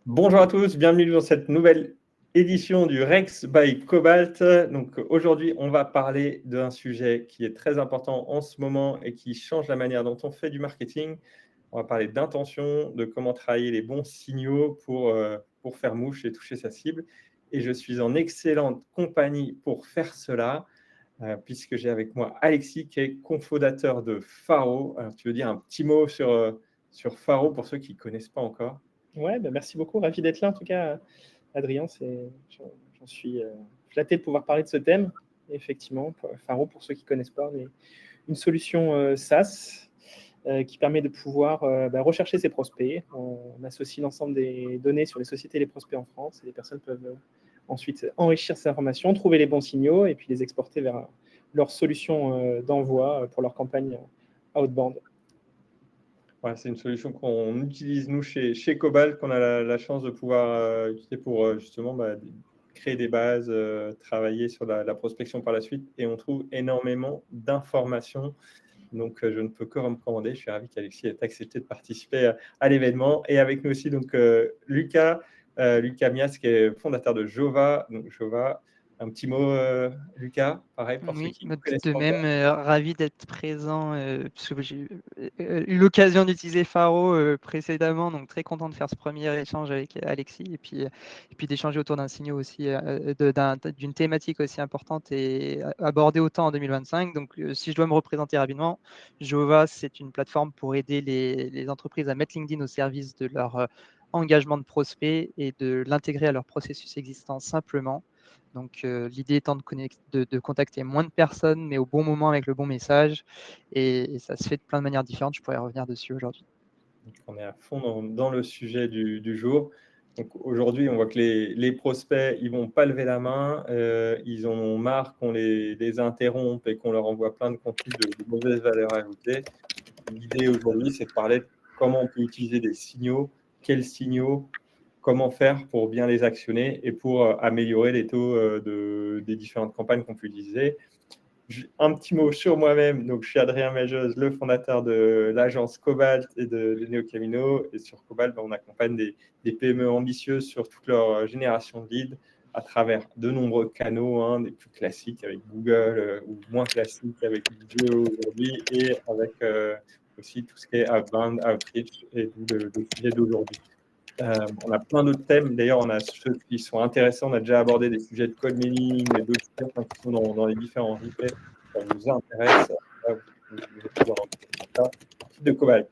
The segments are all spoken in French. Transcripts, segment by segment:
Bonjour à tous, bienvenue dans cette nouvelle édition du Rex by Cobalt. Donc aujourd'hui, on va parler d'un sujet qui est très important en ce moment et qui change la manière dont on fait du marketing. On va parler d'intention, de comment travailler les bons signaux pour faire mouche et toucher sa cible. Et je suis en excellente compagnie pour faire cela, puisque j'ai avec moi Alexis, qui est cofondateur de Faro. Alors, tu veux dire un petit mot sur Faro pour ceux qui ne connaissent pas encore? Ouais, merci beaucoup. Ravi d'être là, en tout cas, Adrien. J'en suis flatté de pouvoir parler de ce thème. Effectivement, Faro, pour ceux qui ne connaissent pas, mais une solution SaaS qui permet de pouvoir rechercher ses prospects. On associe l'ensemble des données sur les sociétés et les prospects en France et les personnes peuvent ensuite enrichir ces informations, trouver les bons signaux et puis les exporter vers leur solution d'envoi pour leur campagne outbound. Ouais, c'est une solution qu'on utilise, nous, chez Cobalt, qu'on a la chance de pouvoir utiliser pour justement créer des bases, travailler sur la prospection par la suite. Et on trouve énormément d'informations. Donc, je ne peux que recommander. Je suis ravi qu'Alexis ait accepté de participer à l'événement. Et avec nous aussi, donc, Lucas Mias, qui est fondateur de Jova. Donc, Jova, un petit mot, Lucas, pareil, pour ceux Oui, qui ne connaissent de pas même, encore. ravi d'être présent, puisque j'ai eu l'occasion d'utiliser Faro précédemment, donc très content de faire ce premier échange avec Alexis, et puis d'échanger autour d'un signal aussi, d'une thématique aussi importante et abordée autant en 2025. Donc, si je dois me représenter rapidement, Jova, c'est une plateforme pour aider les entreprises à mettre LinkedIn au service de leur engagement de prospects et de l'intégrer à leur processus existant simplement. Donc, l'idée étant de contacter moins de personnes, mais au bon moment avec le bon message. Et ça se fait de plein de manières différentes. Je pourrais revenir dessus aujourd'hui. On est à fond dans le sujet du jour. Donc aujourd'hui, on voit que les prospects, ils ne vont pas lever la main. Ils en ont marre qu'on les interrompe et qu'on leur envoie plein de contenus de mauvaise valeur ajoutée. L'idée aujourd'hui, c'est de parler de comment on peut utiliser des signaux, quels signaux, comment faire pour bien les actionner et pour améliorer les taux des différentes campagnes qu'on peut utiliser. Un petit mot sur moi-même. Donc, je suis Adrien Majeuse, le fondateur de l'agence Cobalt et de Neo Camino. Et sur Cobalt, on accompagne des PME ambitieuses sur toute leur génération de leads à travers de nombreux canaux, des plus classiques avec Google ou moins classiques avec Vidéo aujourd'hui et avec aussi tout ce qui est outbound, outreach et d'où le sujet d'aujourd'hui. On a plein d'autres thèmes. D'ailleurs, on a ceux qui sont intéressants. On a déjà abordé des sujets de code mailing et d'autres sujets qui sont dans les différents replays. Ça vous intéresse. Vous êtes toujours dans le de Cobalt.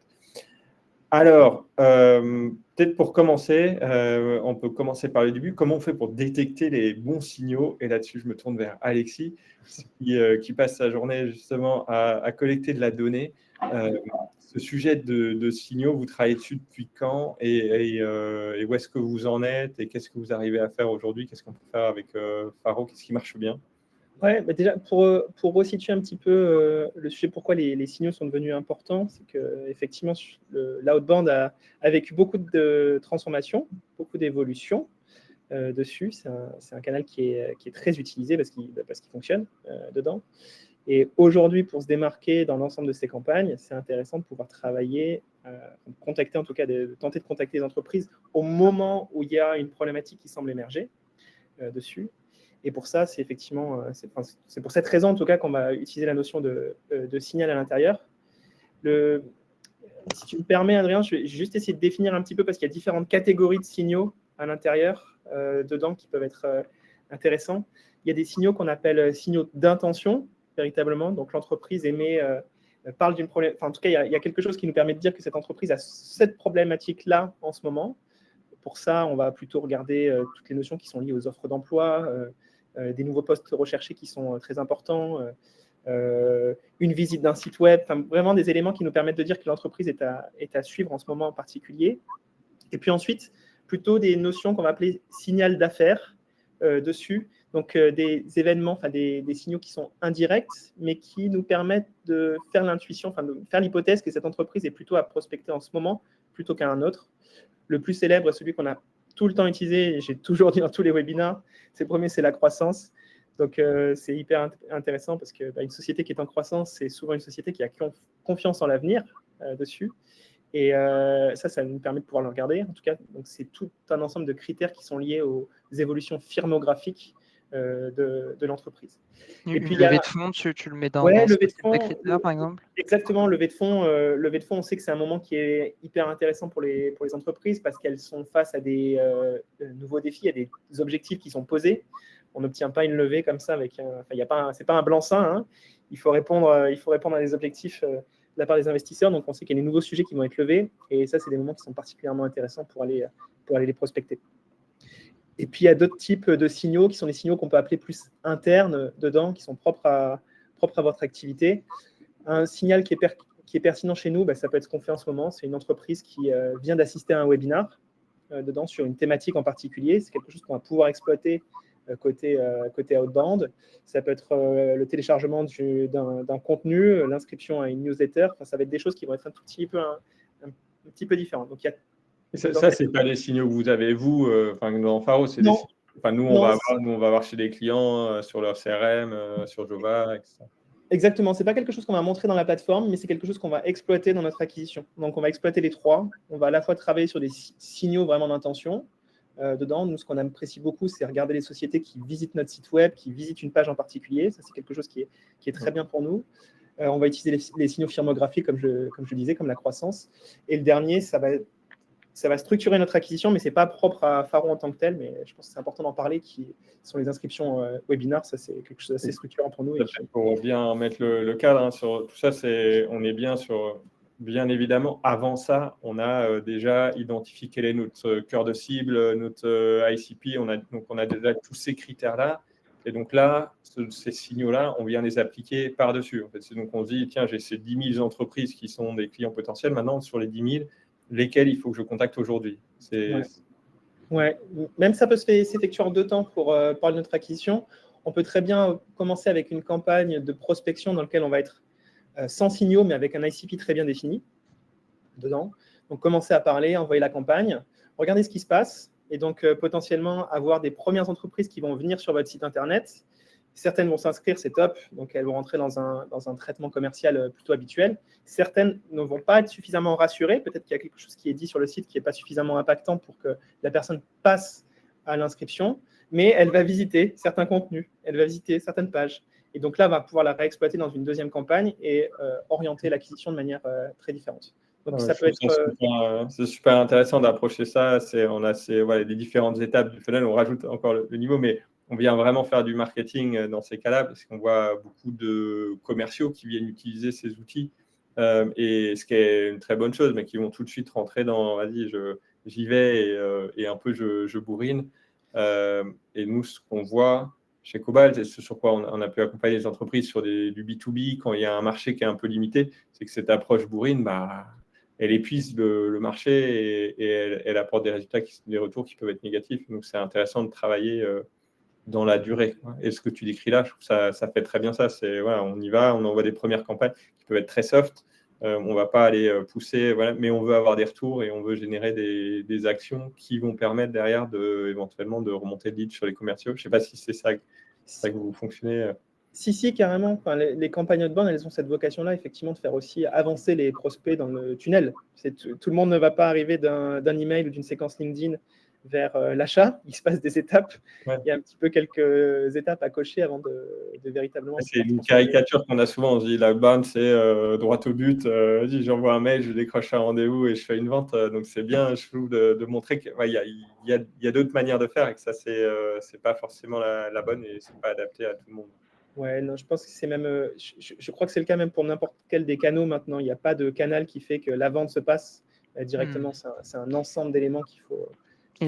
Alors, peut-être pour commencer, on peut commencer par le début. Comment on fait pour détecter les bons signaux? Et là-dessus, je me tourne vers Alexis, qui passe sa journée justement à collecter de la donnée. Ce sujet de signaux, vous travaillez dessus depuis quand et où est-ce que vous en êtes et qu'est-ce que vous arrivez à faire aujourd'hui? Qu'est-ce qu'on peut faire avec Faro? Qu'est-ce qui marche bien? Ouais, déjà, pour resituer un petit peu le sujet, pourquoi les signaux sont devenus importants, c'est qu'effectivement, l'outbound a vécu beaucoup de transformations, beaucoup d'évolutions dessus. C'est un canal qui est très utilisé parce qu'il fonctionne dedans. Et aujourd'hui, pour se démarquer dans l'ensemble de ces campagnes, c'est intéressant de pouvoir travailler, contacter en tout cas, tenter de contacter les entreprises au moment où il y a une problématique qui semble émerger dessus. Et pour ça, c'est effectivement, c'est pour cette raison en tout cas qu'on va utiliser la notion de signal à l'intérieur. Si tu me permets, Adrien, je vais juste essayer de définir un petit peu parce qu'il y a différentes catégories de signaux à l'intérieur dedans qui peuvent être intéressants. Il y a des signaux qu'on appelle signaux d'intention, véritablement. Donc l'entreprise parle d'une problématique. Enfin, en tout cas, il y a quelque chose qui nous permet de dire que cette entreprise a cette problématique-là en ce moment. Pour ça, on va plutôt regarder toutes les notions qui sont liées aux offres d'emploi, des nouveaux postes recherchés qui sont très importants, une visite d'un site web, vraiment des éléments qui nous permettent de dire que l'entreprise est à suivre en ce moment en particulier. Et puis ensuite, plutôt des notions qu'on va appeler signal d'affaires dessus, donc des événements, des signaux qui sont indirects, mais qui nous permettent de faire l'intuition, de faire l'hypothèse que cette entreprise est plutôt à prospecter en ce moment plutôt qu'à un autre. Le plus célèbre, celui qu'on a tout le temps utilisé, et j'ai toujours dit dans tous les webinars, c'est le premier, c'est la croissance. Donc, c'est hyper intéressant parce qu'une société qui est en croissance, c'est souvent une société qui a confiance en l'avenir dessus. Et ça nous permet de pouvoir le regarder. En tout cas, donc c'est tout un ensemble de critères qui sont liés aux évolutions firmographiques de l'entreprise. Et puis, Une levée de fonds, tu le mets dans ce levée de type de fonds, critères, par exemple? exactement, levée de fonds, on sait que c'est un moment qui est hyper intéressant pour les entreprises parce qu'elles sont face à des nouveaux défis, à des objectifs qui sont posés. On n'obtient pas une levée comme ça avec c'est pas un blanc-seing, hein. Il faut répondre à des objectifs de la part des investisseurs. Donc, on sait qu'il y a des nouveaux sujets qui vont être levés. Et ça, c'est des moments qui sont particulièrement intéressants pour aller les prospecter. Et puis, il y a d'autres types de signaux qui sont des signaux qu'on peut appeler plus internes dedans, qui sont propres à votre activité. Un signal qui est pertinent chez nous, ça peut être ce qu'on fait en ce moment. C'est une entreprise qui vient d'assister à un webinar dedans sur une thématique en particulier. C'est quelque chose qu'on va pouvoir exploiter côté outbound. Ça peut être le téléchargement d'un contenu, l'inscription à une newsletter. Enfin, ça va être des choses qui vont être un petit peu différentes. Donc, Ça, c'est pas les signaux que vous avez, vous, dans Faro, c'est des non. signaux. Enfin, nous, on va voir chez des clients sur leur CRM, sur Jova, etc. Exactement. Ce n'est pas quelque chose qu'on va montrer dans la plateforme, mais c'est quelque chose qu'on va exploiter dans notre acquisition. Donc, on va exploiter les trois. On va à la fois travailler sur des signaux vraiment d'intention. Dedans, nous, ce qu'on apprécie beaucoup, c'est regarder les sociétés qui visitent notre site web, qui visitent une page en particulier. Ça, c'est quelque chose qui est très bien pour nous. On va utiliser les signaux firmographiques, comme je disais, comme la croissance. Et le dernier, ça va structurer notre acquisition, mais ce n'est pas propre à Faro en tant que tel, mais je pense que c'est important d'en parler, qui sont les inscriptions webinaires. Ça, c'est quelque chose d'assez structurant pour nous. Pour bien mettre le cadre sur tout ça, on est bien sur... Bien évidemment, avant ça, on a déjà identifié quel est notre cœur de cible, notre ICP. Donc, on a déjà tous ces critères-là. Et donc là, ces signaux-là, on vient les appliquer par-dessus. En fait, donc, on se dit, tiens, j'ai ces 10 000 entreprises qui sont des clients potentiels. Maintenant, sur les 10 000, lesquels il faut que je contacte aujourd'hui. Ouais. Même ça peut s'effectuer en 2 temps pour parler de notre acquisition. On peut très bien commencer avec une campagne de prospection dans laquelle on va être sans signaux, mais avec un ICP très bien défini dedans. Donc, commencer à parler, envoyer la campagne, regarder ce qui se passe et donc potentiellement avoir des premières entreprises qui vont venir sur votre site Internet. Certaines vont s'inscrire, c'est top, donc elles vont rentrer dans un traitement commercial plutôt habituel. Certaines ne vont pas être suffisamment rassurées, peut-être qu'il y a quelque chose qui est dit sur le site qui n'est pas suffisamment impactant pour que la personne passe à l'inscription, mais elle va visiter certains contenus, elle va visiter certaines pages. Et donc là, on va pouvoir la réexploiter dans une deuxième campagne et orienter l'acquisition de manière très différente. Donc, ça peut être. C'est super intéressant d'approcher ça. On a les différentes étapes du funnel. On rajoute encore le niveau, mais on vient vraiment faire du marketing dans ces cas-là parce qu'on voit beaucoup de commerciaux qui viennent utiliser ces outils. Et ce qui est une très bonne chose, mais qui vont tout de suite rentrer dans vas-y, j'y vais et un peu je bourrine. Et nous, ce qu'on voit chez Cobalt, et ce sur quoi on a pu accompagner les entreprises sur du B2B, quand il y a un marché qui est un peu limité, c'est que cette approche bourrine, elle épuise le marché et elle apporte des retours qui peuvent être négatifs. Donc, c'est intéressant de travailler dans la durée. Et ce que tu décris là, je trouve que ça fait très bien ça. On y va, on envoie des premières campagnes qui peuvent être très soft. On ne va pas aller pousser, mais on veut avoir des retours et on veut générer des actions qui vont permettre derrière éventuellement de remonter le lead sur les commerciaux. Je ne sais pas si c'est ça que vous fonctionnez. Si, carrément. Enfin, les campagnes outbound, elles ont cette vocation-là, effectivement, de faire aussi avancer les prospects dans le tunnel. Tout le monde ne va pas arriver d'un email ou d'une séquence LinkedIn vers l'achat. Il se passe des étapes. Ouais. Il y a un petit peu quelques étapes à cocher avant de véritablement... C'est une caricature qu'on a souvent. On se dit, l'outbound, c'est droit au but. J'envoie un mail, je décroche un rendez-vous et je fais une vente. Donc, c'est bien, je trouve, de montrer qu'il y a d'autres manières de faire et que ça, c'est pas forcément la bonne et c'est pas adapté à tout le monde. Ouais, non, je pense que c'est même. Je crois que c'est le cas même pour n'importe quel des canaux maintenant. Il n'y a pas de canal qui fait que la vente se passe directement. C'est un ensemble d'éléments qu'il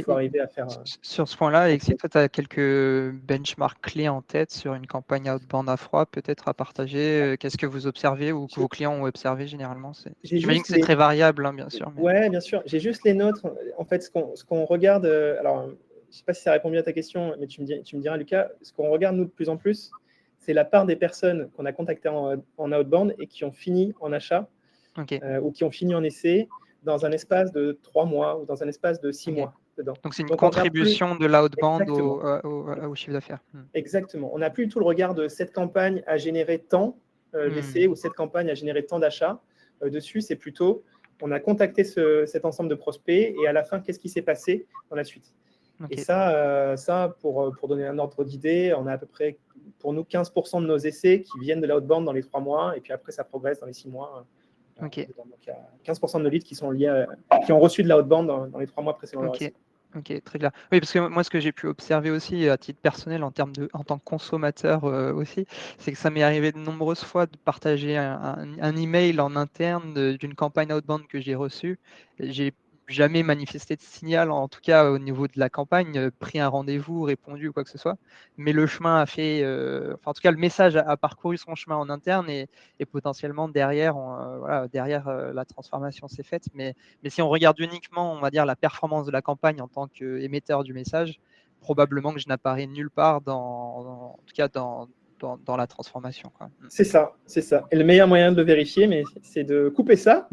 faut arriver à faire. Sur ce point-là, Alexis, toi, tu as quelques benchmarks clés en tête sur une campagne outbound à froid, peut-être à partager. Qu'est-ce que vous observez ou que vos clients ont observé généralement? J'imagine que c'est très variable, hein, bien sûr. Mais... Ouais, bien sûr. J'ai juste les nôtres. En fait, ce qu'on regarde. Alors, je ne sais pas si ça répond bien à ta question, mais tu me diras, Lucas, ce qu'on regarde, nous, de plus en plus, c'est la part des personnes qu'on a contactées en outbound et qui ont fini en achat ou qui ont fini en essai dans un espace de 3 mois ou dans un espace de 6 mois dedans. Donc, c'est une contribution de l'outbound au chiffre d'affaires. Exactement. On n'a plus tout le regard de cette campagne à générer tant d'essais ou cette campagne à générer tant d'achats. Dessus, c'est plutôt on a contacté cet ensemble de prospects et à la fin, qu'est-ce qui s'est passé dans la suite. Ok. Et ça pour donner un ordre d'idée, on a à peu près, pour nous, 15% de nos essais qui viennent de l'outbound dans les 3 mois, et puis après, ça progresse dans les 6 mois. Ok. Donc, il y a 15% de nos leads qui sont liés qui ont reçu de l'outbound dans les 3 mois précédents. Ok. Ok, très clair. Oui, parce que moi, ce que j'ai pu observer aussi à titre personnel en tant que consommateur aussi, c'est que ça m'est arrivé de nombreuses fois de partager un email en interne d'une campagne outbound que j'ai reçue. J'ai jamais manifesté de signal, en tout cas au niveau de la campagne, pris un rendez-vous, répondu ou quoi que ce soit. Mais le chemin a fait, enfin, en tout cas, le message a parcouru son chemin en interne et potentiellement derrière, la transformation s'est faite. Mais si on regarde uniquement, on va dire, la performance de la campagne en tant qu'émetteur du message, probablement que je n'apparais nulle part en tout cas dans la transformation, quoi. C'est ça. Et le meilleur moyen de le vérifier, c'est de couper ça.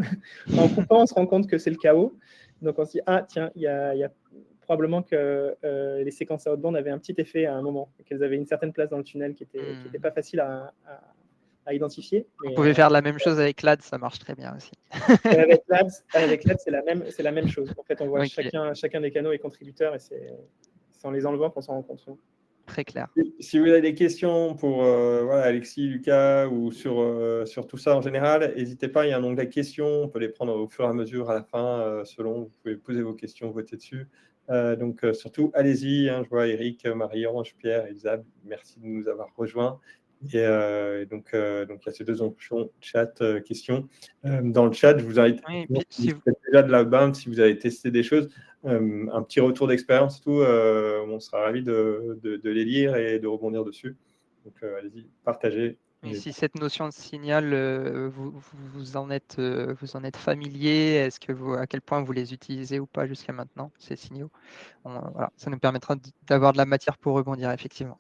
En coupant, on se rend compte que c'est le chaos. Donc on se dit, tiens, il y a probablement que les séquences outbound avaient un petit effet à un moment, qu'elles avaient une certaine place dans le tunnel qui était pas facile à identifier. Vous pouvez faire la même chose avec l'AD, ça marche très bien aussi. Et avec l'AD, c'est la même chose. En fait, on voit Ok. chacun des canaux est contributeur et c'est en les enlevant qu'on s'en rend compte. Très clair. Si vous avez des questions pour Alexis, Lucas ou sur tout ça en général, n'hésitez pas, il y a un onglet questions, on peut les prendre au fur et à mesure à la fin, selon, vous pouvez poser vos questions, voter dessus. Donc surtout, allez-y, je vois Eric, Marie-Ange, Pierre, Elisabeth, merci de nous avoir rejoints. Et donc, il y a ces 2 options, chat, questions. Dans le chat, je vous invite, si vous faites déjà de la bande, si vous avez testé des choses, un petit retour d'expérience, tout, on sera ravis de les lire et de rebondir dessus. Donc, allez-y, partagez. Et si cette notion de signal, vous en êtes familier, à quel point vous les utilisez ou pas jusqu'à maintenant, ces signaux? Voilà, ça nous permettra d'avoir de la matière pour rebondir, effectivement.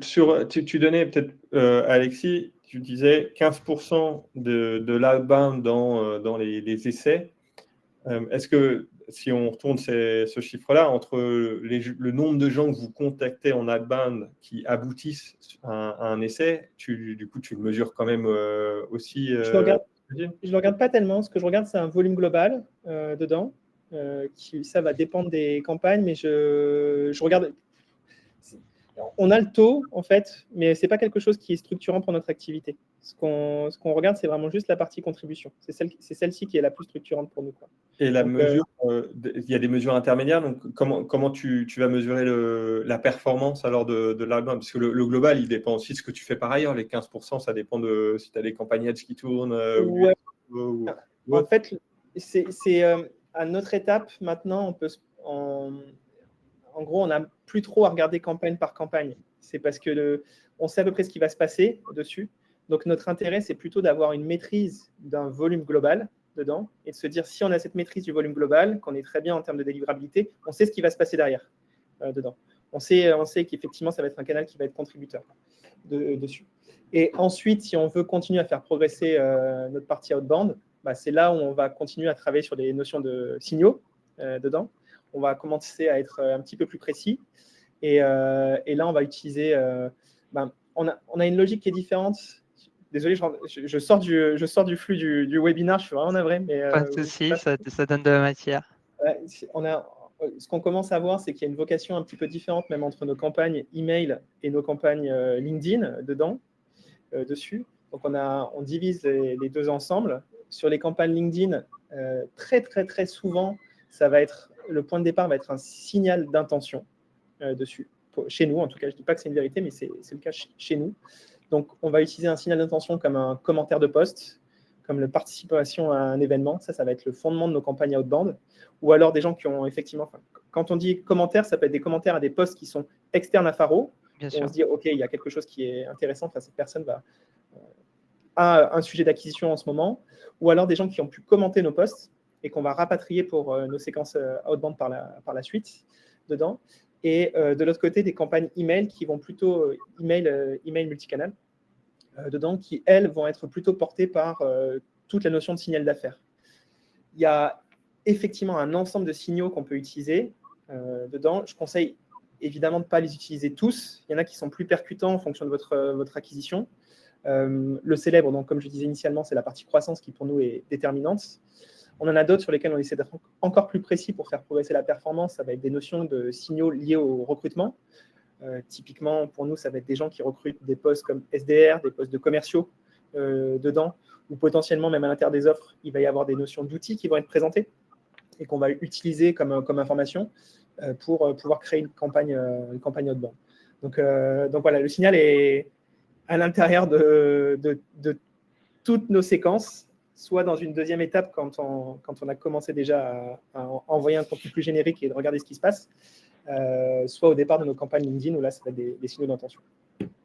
Tu donnais peut-être, Alexis, tu disais 15% de l'outbound dans les essais. Est-ce que si on retourne ce chiffre-là, entre le nombre de gens que vous contactez en outbound qui aboutissent à un essai, du coup, tu le mesures quand même aussi Je ne le regarde pas tellement. Ce que je regarde, c'est un volume global dedans. Ça va dépendre des campagnes, mais je regarde. On a le taux, en fait, mais ce n'est pas quelque chose qui est structurant pour notre activité. Ce qu'on regarde, c'est vraiment juste la partie contribution. C'est celle-ci qui est la plus structurante pour nous, quoi. Et la mesure, il y a des mesures intermédiaires. Donc, comment tu vas mesurer la performance alors de l'album? Parce que le global, il dépend aussi de ce que tu fais par ailleurs. Les 15%, ça dépend de si tu as des campagnes ads qui tournent. Ouais. En fait, c'est à notre étape, maintenant, en gros, on n'a plus trop à regarder campagne par campagne. C'est parce que on sait à peu près ce qui va se passer dessus. Donc, notre intérêt, c'est plutôt d'avoir une maîtrise d'un volume global dedans et de se dire, si on a cette maîtrise du volume global, qu'on est très bien en termes de délivrabilité, on sait ce qui va se passer derrière dedans. On sait qu'effectivement, ça va être un canal qui va être contributeur dessus. Et ensuite, si on veut continuer à faire progresser notre partie outbound, c'est là où on va continuer à travailler sur les notions de signaux dedans. On va commencer à être un petit peu plus précis. Et là, on va utiliser... on a une logique qui est différente. Désolé, je sors du flux du webinaire, je suis vraiment navré. Pas de souci, ça donne de la matière. Ce qu'on commence à voir, c'est qu'il y a une vocation un petit peu différente, même entre nos campagnes email et nos campagnes LinkedIn dessus. Donc, on divise les 2 ensemble. Sur les campagnes LinkedIn, très, très, très souvent, le point de départ va être un signal d'intention dessus. Chez nous, en tout cas, je ne dis pas que c'est une vérité, mais c'est le cas chez nous. Donc, on va utiliser un signal d'intention comme un commentaire de post, comme la participation à un événement. Ça va être le fondement de nos campagnes outbound. Ou alors des gens qui ont effectivement... Quand on dit commentaire, ça peut être des commentaires à des posts qui sont externes à Faro. Bien sûr. On se dit, OK, il y a quelque chose qui est intéressant. Cette personne a un sujet d'acquisition en ce moment. Ou alors des gens qui ont pu commenter nos posts et qu'on va rapatrier pour nos séquences outbound par la suite dedans. Et de l'autre côté, des campagnes email qui vont plutôt email multicanal dedans, qui, elles, vont être plutôt portées par toute la notion de signal d'affaires. Il y a effectivement un ensemble de signaux qu'on peut utiliser dedans. Je conseille évidemment de ne pas les utiliser tous. Il y en a qui sont plus percutants en fonction de votre acquisition. Le célèbre, donc, comme je disais initialement, c'est la partie croissance qui pour nous est déterminante. On en a d'autres sur lesquels on essaie d'être encore plus précis pour faire progresser la performance. Ça va être des notions de signaux liés au recrutement. Typiquement, pour nous, ça va être des gens qui recrutent des postes comme SDR, des postes de commerciaux dedans, ou potentiellement, même à l'intérieur des offres, il va y avoir des notions d'outils qui vont être présentées et qu'on va utiliser comme information pour pouvoir créer une campagne outbound. Donc voilà, le signal est à l'intérieur de toutes nos séquences, soit dans une deuxième étape quand on a commencé déjà à envoyer un contenu plus générique et de regarder ce qui se passe, soit au départ de nos campagnes LinkedIn où là, ça va être des signaux d'intention.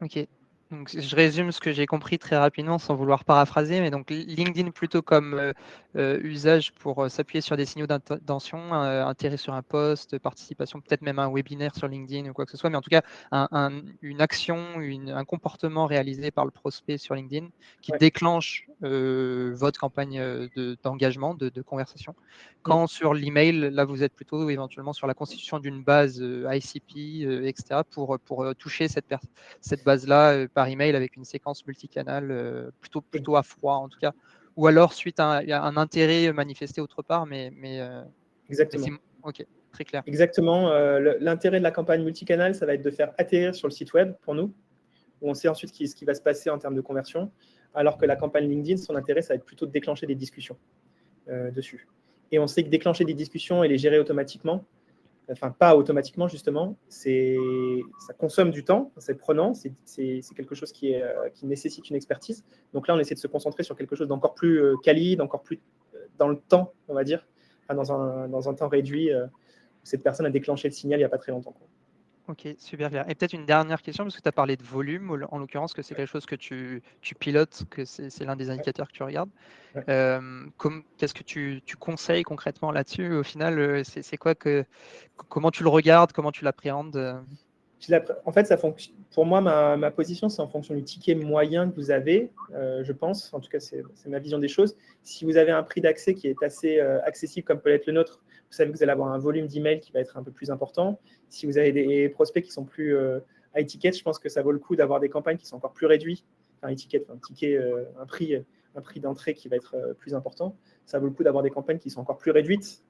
Ok. Donc, je résume ce que j'ai compris très rapidement sans vouloir paraphraser, mais donc LinkedIn plutôt comme usage pour s'appuyer sur des signaux d'intention, intérêt sur un post, participation, peut-être même un webinaire sur LinkedIn ou quoi que ce soit, mais en tout cas une action, un comportement réalisé par le prospect sur LinkedIn qui déclenche votre campagne d'engagement, de conversation. Quand sur l'email, là vous êtes plutôt éventuellement sur la constitution d'une base ICP, etc. pour toucher cette base-là par email avec une séquence multicanal plutôt à froid en tout cas, ou alors suite à un intérêt manifesté autre part, mais Exactement. ok, très clair. Exactement. L'intérêt de la campagne multicanal, ça va être de faire atterrir sur le site web pour nous, où on sait ensuite ce qui va se passer en termes de conversion, alors que la campagne LinkedIn, son intérêt, ça va être plutôt de déclencher des discussions dessus. Et on sait que déclencher des discussions et les gérer automatiquement, enfin pas automatiquement justement, ça consomme du temps, c'est prenant, c'est quelque chose qui nécessite une expertise. Donc là, on essaie de se concentrer sur quelque chose d'encore plus quali, d'encore plus dans le temps, on va dire, dans un temps réduit. Cette personne a déclenché le signal il n'y a pas très longtemps, quoi. Ok, super clair. Et peut-être une dernière question, parce que tu as parlé de volume, en l'occurrence, que c'est quelque chose que tu pilotes, que c'est l'un des indicateurs que tu regardes. Ouais. Qu'est-ce que tu conseilles concrètement là-dessus? Au final, c'est quoi comment tu le regardes, comment tu l'appréhendes? En fait, pour moi, ma position, c'est en fonction du ticket moyen que vous avez, je pense. En tout cas, c'est ma vision des choses. Si vous avez un prix d'accès qui est assez accessible, comme peut l'être le nôtre, vous savez que vous allez avoir un volume d'emails qui va être un peu plus important. Si vous avez des prospects qui sont plus high ticket, je pense que ça vaut le coup d'avoir des campagnes qui sont encore plus réduites. Enfin, un prix d'entrée qui va être plus important. Ça vaut le coup d'avoir des campagnes qui sont encore plus réduites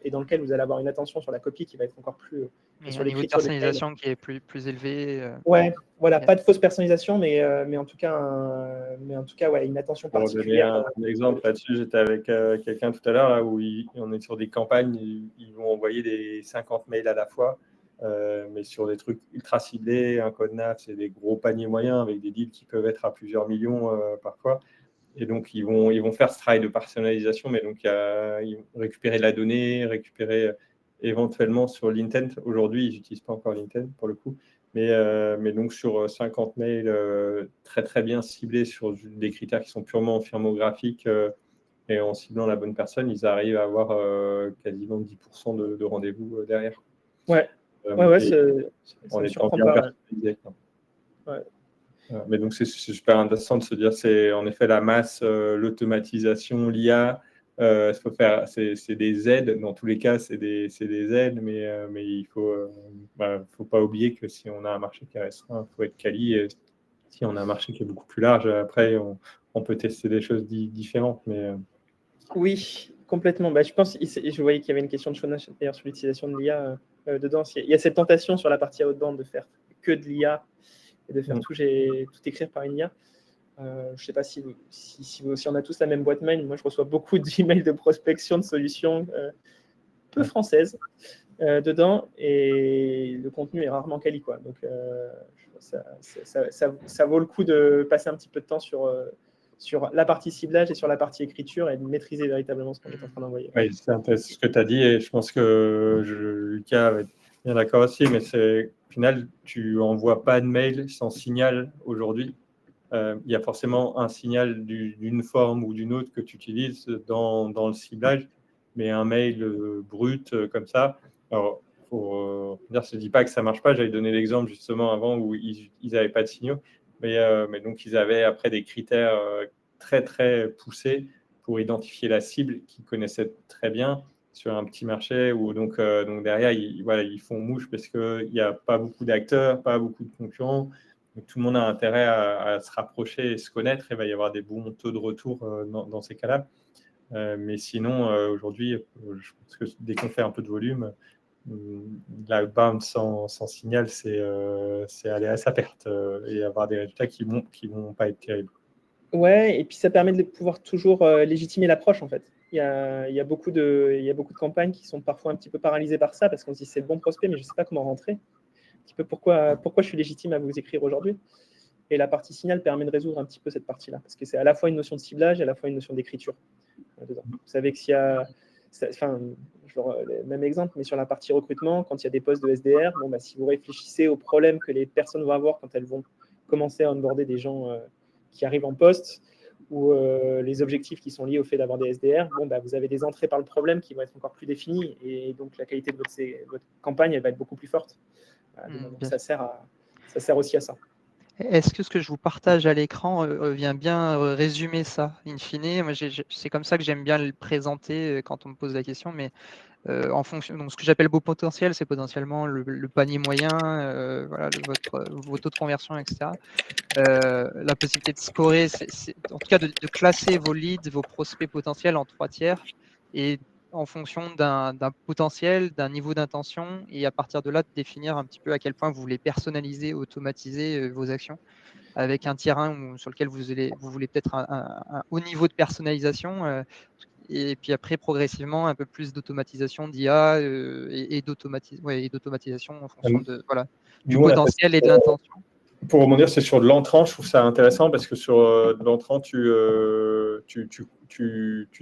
et dans lesquelles vous allez avoir une attention sur la copie qui va être encore plus Et sur un niveau de l'écriture des mails. personnalisation qui est plus élevé. Ouais, voilà, Ok. pas de fausse personnalisation, mais en tout cas, ouais, une attention Pour donner particulière. un exemple là-dessus, j'étais avec quelqu'un tout à l'heure là, où on est sur des campagnes, ils vont envoyer des 50 mails à la fois, mais sur des trucs ultra ciblés, un code NAF, c'est des gros paniers moyens avec des deals qui peuvent être à plusieurs millions parfois. Et donc, ils vont faire ce travail de personnalisation, mais donc ils vont récupérer de la donnée, récupérer éventuellement sur l'intent. Aujourd'hui, ils n'utilisent pas encore l'intent pour le coup, mais donc sur 50 mails très très bien ciblés sur des critères qui sont purement firmographiques et en ciblant la bonne personne, ils arrivent à avoir quasiment 10% de rendez-vous derrière. Ouais, ça en me étant surprend bien pas. personnalisé. Ouais. Mais donc, c'est super intéressant de se dire, c'est en effet la masse, l'automatisation, l'IA. C'est des aides. Dans tous les cas, c'est des aides, mais il faut pas oublier que si on a un marché qui est restreint, il faut être quali. Et si on a un marché qui est beaucoup plus large, après, on peut tester des choses différentes. Mais Oui, complètement. Je pense, je voyais qu'il y avait une question de Shona d'ailleurs sur l'utilisation de l'IA dedans. Il y a cette tentation sur la partie outbound de faire que de l'IA et de faire tout écrire par une IA. Je ne sais pas si on a tous la même boîte mail. Moi, je reçois beaucoup d'emails de prospection de solutions peu françaises dedans et le contenu est rarement quali, quoi. Donc, ça vaut le coup de passer un petit peu de temps sur la partie ciblage et sur la partie écriture et de maîtriser véritablement ce qu'on est en train d'envoyer. Oui, c'est intéressant ce que tu as dit et je pense que Lucas va être bien d'accord aussi, mais au final, tu n'envoies pas de mail sans signal aujourd'hui. Il y a forcément un signal d'une forme ou d'une autre que tu utilises dans le ciblage, mais un mail brut comme ça. Alors, pour dire, je ne dis pas que ça ne marche pas. J'avais donné l'exemple justement avant où ils n'avaient pas de signaux, mais donc ils avaient après des critères très très poussés pour identifier la cible qu'ils connaissaient très bien sur un petit marché où donc derrière ils font mouche parce qu'il n'y a pas beaucoup d'acteurs, pas beaucoup de concurrents. Donc, tout le monde a intérêt à se rapprocher et se connaître. Il va y avoir des bons taux de retour dans ces cas-là. Mais sinon, aujourd'hui, je pense que dès qu'on fait un peu de volume, l'outbound sans signal, c'est aller à sa perte et avoir des résultats qui vont pas être terribles. Ouais, et puis ça permet de pouvoir toujours légitimer l'approche, en fait. Il y a beaucoup de campagnes qui sont parfois un petit peu paralysées par ça, parce qu'on se dit c'est le bon prospect, mais je ne sais pas comment rentrer. Un petit peu pourquoi je suis légitime à vous écrire aujourd'hui. Et la partie signal permet de résoudre un petit peu cette partie-là, parce que c'est à la fois une notion de ciblage et à la fois une notion d'écriture dedans. Vous savez que s'il y a, enfin, le même exemple, mais sur la partie recrutement, quand il y a des postes de SDR, bon, bah, si vous réfléchissez aux problèmes que les personnes vont avoir quand elles vont commencer à onboarder des gens qui arrivent en poste, ou les objectifs qui sont liés au fait d'avoir des SDR, bon, bah, vous avez des entrées par le problème qui vont être encore plus définies, et donc la qualité de votre campagne, elle va être beaucoup plus forte. Donc ça sert aussi à ça. Est-ce que ce que je vous partage à l'écran vient bien résumer ça, in fine? Moi, c'est comme ça que j'aime bien le présenter quand on me pose la question, mais en fonction, donc ce que j'appelle beau potentiel, c'est potentiellement le panier moyen, voilà, vos taux de conversion, etc. La possibilité de scorer, en tout cas de classer vos leads, vos prospects potentiels en 3 tiers, et en fonction d'un potentiel, d'un niveau d'intention, et à partir de là, de définir un petit peu à quel point vous voulez personnaliser, automatiser vos actions, avec un tiers 1 sur lequel vous voulez peut-être un haut niveau de personnalisation, et puis après, progressivement, un peu plus d'automatisation d'IA et d'automatisation en fonction du potentiel et de l'intention. Pour rebondir, c'est sur de l'entrant. Je trouve ça intéressant parce que sur de l'entrant, tu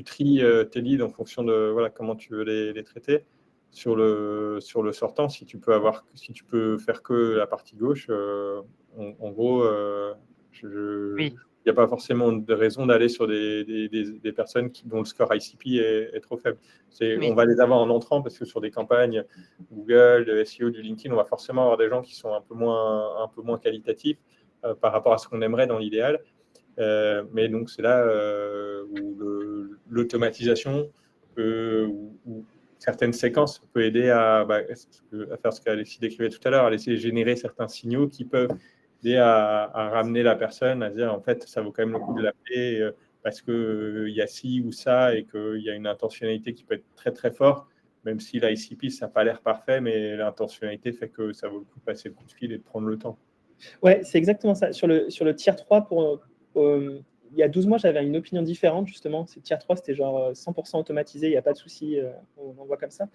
tries tes leads en fonction de comment tu veux les traiter. Sur le sortant, si tu peux faire que la partie gauche, en gros, il n'y a pas forcément de raison d'aller sur des personnes dont le score ICP est trop faible. On va les avoir en entrant parce que sur des campagnes Google, de SEO, du LinkedIn, on va forcément avoir des gens qui sont un peu moins qualitatifs par rapport à ce qu'on aimerait dans l'idéal. Mais donc, c'est là où l'automatisation ou certaines séquences peut aider à faire ce qu'Alexis décrivait tout à l'heure, à laisser générer certains signaux qui peuvent aider à ramener la personne, à dire en fait, ça vaut quand même le coup de l'appeler parce qu'il y a ci ou ça et qu'il y a une intentionnalité qui peut être très très forte, même si l'ICP, ça n'a pas l'air parfait, mais l'intentionnalité fait que ça vaut le coup de passer le coup de fil et de prendre le temps. Ouais, c'est exactement ça. Sur le tier 3, il y a 12 mois, j'avais une opinion différente, justement. Ce tier 3, c'était genre 100% automatisé, il n'y a pas de souci, on voit comme ça.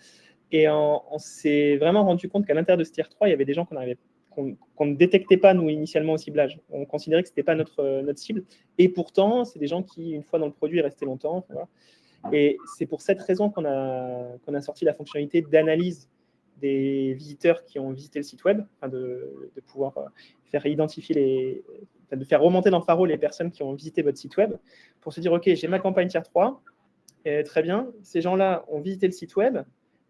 Et on s'est vraiment rendu compte qu'à l'intérieur de ce tier 3, il y avait des gens qu'on ne détectait pas, nous, initialement, au ciblage. On considérait que ce n'était pas notre cible. Et pourtant, c'est des gens qui, une fois dans le produit, restaient longtemps. Voilà. Et c'est pour cette raison qu'on a sorti la fonctionnalité d'analyse des visiteurs qui ont visité le site web, de pouvoir faire identifier de faire remonter dans Faro les personnes qui ont visité votre site web pour se dire, OK, j'ai ma campagne tier 3, et très bien, ces gens-là ont visité le site web,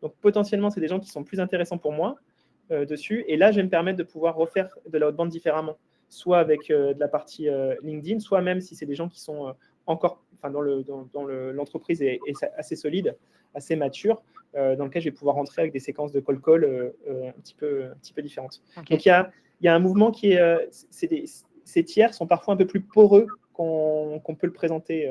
donc potentiellement, c'est des gens qui sont plus intéressants pour moi dessus, et là, je vais me permettre de pouvoir refaire de la outbound différemment, soit avec de la partie LinkedIn, soit même si c'est des gens qui sont encore, dans l'entreprise est assez solide, assez mature, dans lequel je vais pouvoir rentrer avec des séquences de call un petit peu différentes. Okay. Donc, il y a un mouvement qui est… ces tiers sont parfois un peu plus poreux qu'on peut le présenter.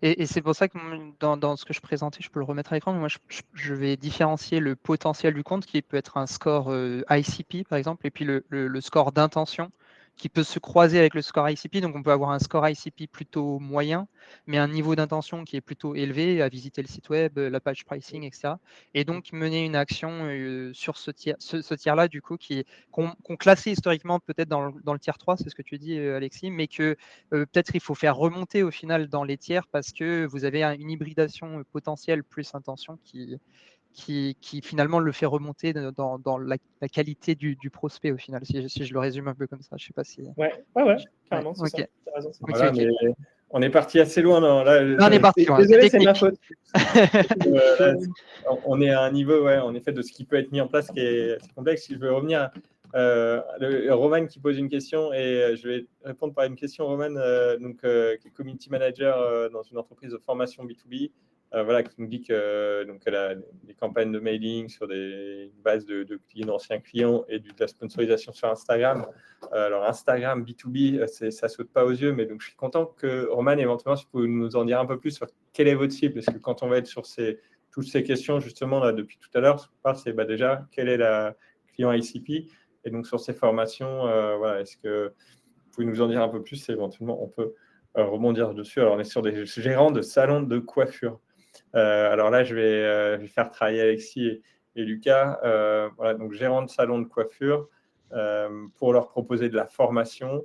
Et c'est pour ça que dans ce que je présentais, je peux le remettre à l'écran, mais moi je vais différencier le potentiel du compte qui peut être un score ICP par exemple, et puis le score d'intention qui peut se croiser avec le score ICP. Donc on peut avoir un score ICP plutôt moyen, mais un niveau d'intention qui est plutôt élevé à visiter le site web, la page pricing, etc. Et donc mener une action sur ce tiers-là, du coup, qu'on classait historiquement peut-être dans le tiers 3, c'est ce que tu dis Alexis, mais que peut-être il faut faire remonter au final dans les tiers parce que vous avez une hybridation potentielle plus intention qui finalement le fait remonter dans la qualité du prospect au final, si je le résume un peu comme ça. Je sais pas si… Ouais, carrément, c'est ça. T'as raison. Voilà, mais on est parti assez loin. On est parti loin. Désolé, c'est ma faute. On est à un niveau, en effet, de ce qui peut être mis en place qui est complexe. Si je veux revenir Roman qui pose une question et je vais répondre par une question. Roman, qui est community manager dans une entreprise de formation B2B. voilà, qui nous dit qu'elle a des campagnes de mailing sur une base de d'anciens clients et de la sponsorisation sur Instagram. Alors Instagram B2B, ça saute pas aux yeux, mais donc je suis content que Roman, éventuellement, si vous pouvez nous en dire un peu plus sur quelle est votre cible, parce que quand on va être sur toutes ces questions, justement, là, depuis tout à l'heure, c'est déjà quelle est la client ICP, et donc sur ces formations, voilà, est-ce que vous pouvez nous en dire un peu plus, et éventuellement on peut rebondir dessus. Alors on est sur des gérants de salons de coiffure. Alors là, je vais faire travailler Alexis et Lucas, voilà, donc gérants de salon de coiffure, pour leur proposer de la formation.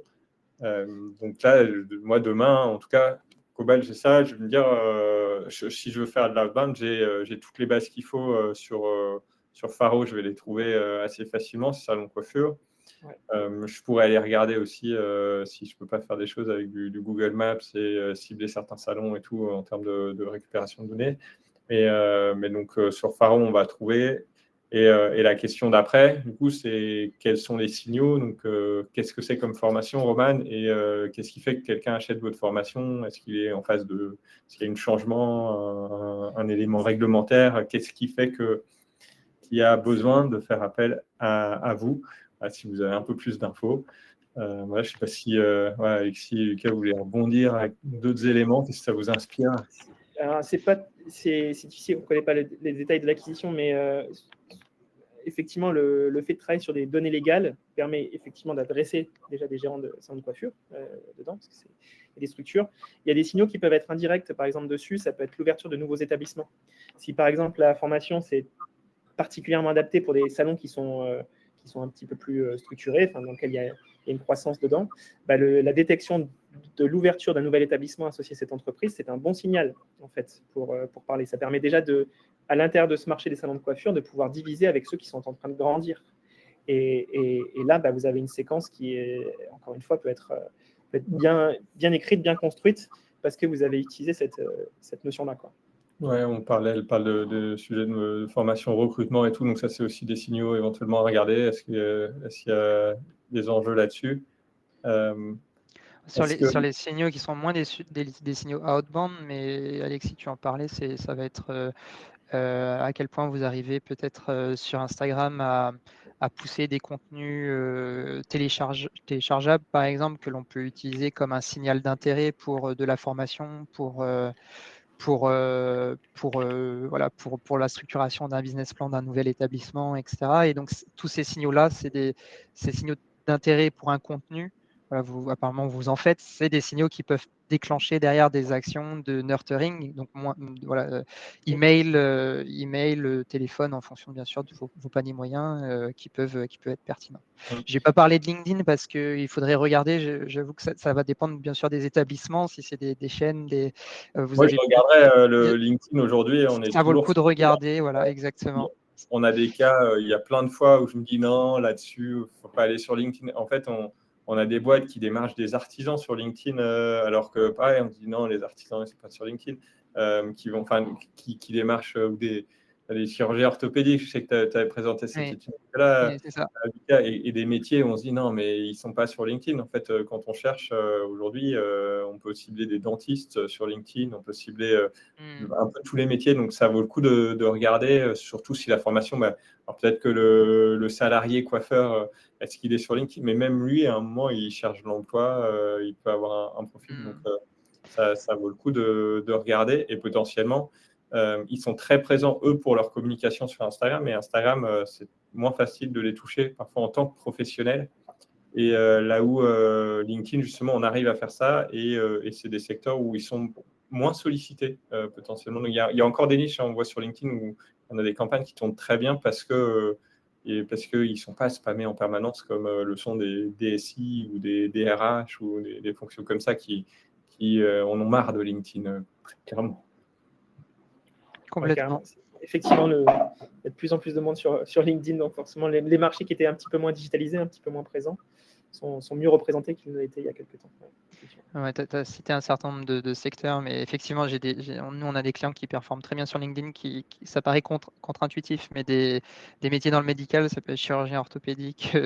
Donc là, moi demain, en tout cas, Cobalt, j'ai ça. Je vais me dire, si je veux faire de l'outbound, j'ai toutes les bases qu'il faut sur Faro. Je vais les trouver assez facilement, ce salon de coiffure. Ouais. Je pourrais aller regarder aussi si je ne peux pas faire des choses avec du Google Maps et cibler certains salons et tout en termes de récupération de données. Mais donc, sur Faro, on va trouver. Et la question d'après, du coup, c'est quels sont les signaux? Donc, qu'est-ce que c'est comme formation, Roman? Et qu'est-ce qui fait que quelqu'un achète votre formation? Est-ce qu'il est en phase de... S'il y a un changement, un élément réglementaire? Qu'est-ce qui fait qu'il y a besoin de faire appel à vous? Si vous avez un peu plus d'infos. Voilà, je ne sais pas si Alexis et Lucas, vous voulez rebondir avec d'autres éléments, si ça vous inspire. Alors, c'est difficile, on ne connaît pas les détails de l'acquisition, mais effectivement, le fait de travailler sur des données légales permet effectivement d'adresser déjà des gérants de salons de coiffure dedans, parce qu'il y a des structures. Il y a des signaux qui peuvent être indirects, par exemple, dessus, ça peut être l'ouverture de nouveaux établissements. Si, par exemple, la formation, c'est particulièrement adapté pour des salons qui sont un petit peu plus structurés, dans lesquels il y a une croissance dedans, la détection de l'ouverture d'un nouvel établissement associé à cette entreprise, c'est un bon signal, en fait, pour parler. Ça permet déjà, à l'intérieur de ce marché des salons de coiffure, de pouvoir diviser avec ceux qui sont en train de grandir. Et là, vous avez une séquence qui, encore une fois, peut être bien écrite, bien construite, parce que vous avez utilisé cette notion-là, quoi. Ouais, elle parle de sujets de formation, recrutement et tout, donc ça, c'est aussi des signaux éventuellement à regarder. Est-ce qu'il y a des enjeux là-dessus? Sur les signaux qui sont moins des signaux outbound, mais Alexis, tu en parlais, ça va être à quel point vous arrivez peut-être sur Instagram à pousser des contenus téléchargeables, par exemple, que l'on peut utiliser comme un signal d'intérêt pour de la formation, pour la structuration d'un business plan d'un nouvel établissement, etc. Et donc, tous ces signaux-là, ces signaux d'intérêt pour un contenu. Voilà, apparemment, vous en faites. C'est des signaux qui peuvent déclencher derrière des actions de nurturing. Donc, email, téléphone, en fonction, bien sûr, de vos paniers moyens qui peuvent être pertinents. Je n'ai pas parlé de LinkedIn parce qu'il faudrait regarder. J'avoue que ça va dépendre, bien sûr, des établissements. Si c'est des chaînes, Moi, je regarderais le LinkedIn aujourd'hui. Ça vaut le coup de regarder, voilà, exactement. On a des cas, il y a plein de fois où je me dis non, là-dessus, il ne faut pas aller sur LinkedIn. En fait, on a des boîtes qui démarchent des artisans sur LinkedIn, alors que pareil, on dit non, les artisans, ce n'est pas sur LinkedIn, qui démarchent ou des chirurgiens orthopédiques. Je sais que tu avais présenté cette étude-là. C'est ça. Et des métiers où on se dit non, mais ils ne sont pas sur LinkedIn. En fait, quand on cherche aujourd'hui, on peut cibler des dentistes sur LinkedIn, on peut cibler un peu tous les métiers. Donc, ça vaut le coup de regarder, surtout si la formation, alors peut-être que le salarié coiffeur, est-ce qu'il est sur LinkedIn? Mais même lui, à un moment, il cherche de l'emploi, il peut avoir un profil. Donc, ça vaut le coup de regarder et potentiellement, ils sont très présents, eux, pour leur communication sur Instagram. Mais Instagram, c'est moins facile de les toucher, parfois en tant que professionnel. Et là où LinkedIn, justement, on arrive à faire ça. Et c'est des secteurs où ils sont moins sollicités, potentiellement. Donc, il y a encore des niches, on voit sur LinkedIn, où on a des campagnes qui tournent très bien parce qu'ils ne sont pas spammés en permanence comme le sont des DSI ou des DRH ou des fonctions comme ça qui en ont marre de LinkedIn, clairement. Complètement. Effectivement, il y a de plus en plus de monde sur LinkedIn, donc forcément, les marchés qui étaient un petit peu moins digitalisés, un petit peu moins présents, sont mieux représentés qu'ils ne l'étaient il y a quelques temps. Ouais, tu as cité un certain nombre de secteurs, mais effectivement, nous, on a des clients qui performent très bien sur LinkedIn, ça paraît contre-intuitif, mais des métiers dans le médical, ça peut être chirurgien orthopédique,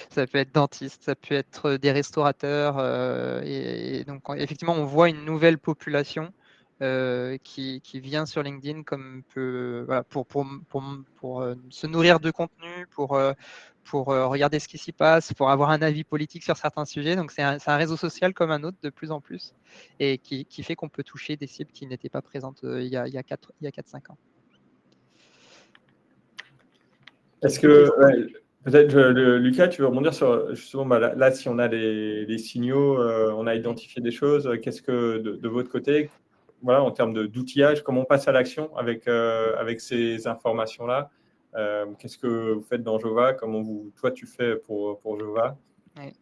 ça peut être dentiste, ça peut être des restaurateurs. Et donc, effectivement, on voit une nouvelle population qui vient sur LinkedIn voilà, pour se nourrir de contenu, pour regarder ce qui s'y passe, pour avoir un avis politique sur certains sujets. Donc, c'est un réseau social comme un autre de plus en plus et qui fait qu'on peut toucher des cibles qui n'étaient pas présentes il y a 4-5 ans. Est-ce que, peut-être, Lucas, tu veux rebondir sur, justement, là, si on a des signaux, on a identifié des choses, qu'est-ce que, de votre côté, voilà, en termes d'outillage, comment on passe à l'action avec ces informations-là? Qu'est-ce que vous faites dans Jova? Toi, tu fais pour Jova? Oui.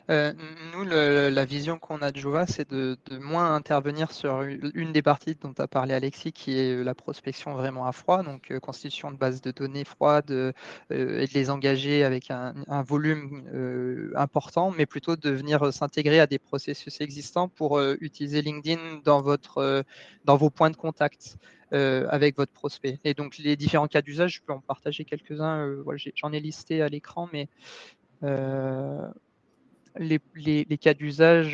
Nous, la vision qu'on a de Jova, c'est de moins intervenir sur une des parties dont a parlé Alexis, qui est la prospection vraiment à froid, donc constitution de bases de données froides et de les engager avec un volume important, mais plutôt de venir s'intégrer à des processus existants pour utiliser LinkedIn dans vos points de contact avec votre prospect. Et donc, les différents cas d'usage, je peux en partager quelques-uns. Voilà, j'en ai listé à l'écran, mais les cas d'usage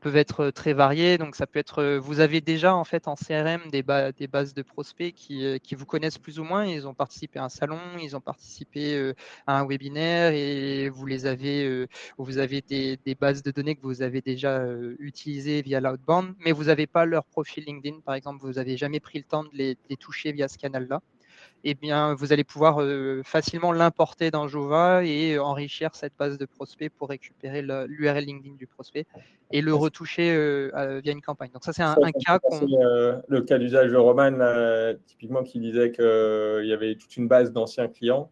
peuvent être très variés. Donc, ça peut être, vous avez déjà en fait en CRM des bases de prospects qui vous connaissent plus ou moins. Ils ont participé à un salon, ils ont participé à un webinaire et vous avez des bases de données que vous avez déjà utilisées via l'outbound, mais vous n'avez pas leur profil LinkedIn, par exemple. Vous n'avez jamais pris le temps de les toucher via ce canal-là. Eh bien, vous allez pouvoir facilement l'importer dans Jova et enrichir cette base de prospects pour récupérer l'URL LinkedIn du prospect et le retoucher via une campagne. Donc ça, c'est un cas qu'on... Le cas d'usage de Roman, typiquement, qui disait qu'il y avait toute une base d'anciens clients.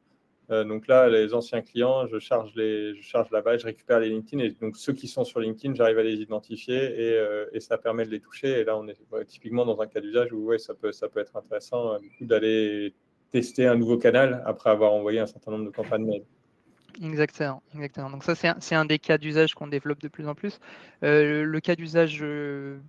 Donc là, les anciens clients, je charge la base, je récupère les LinkedIn. Et donc, ceux qui sont sur LinkedIn, j'arrive à les identifier et ça permet de les toucher. Et là, on est typiquement dans un cas d'usage où ça peut être intéressant du coup, d'aller tester un nouveau canal après avoir envoyé un certain nombre de campagnes mail. Exactement. Donc ça, c'est un des cas d'usage qu'on développe de plus en plus. Le cas d'usage,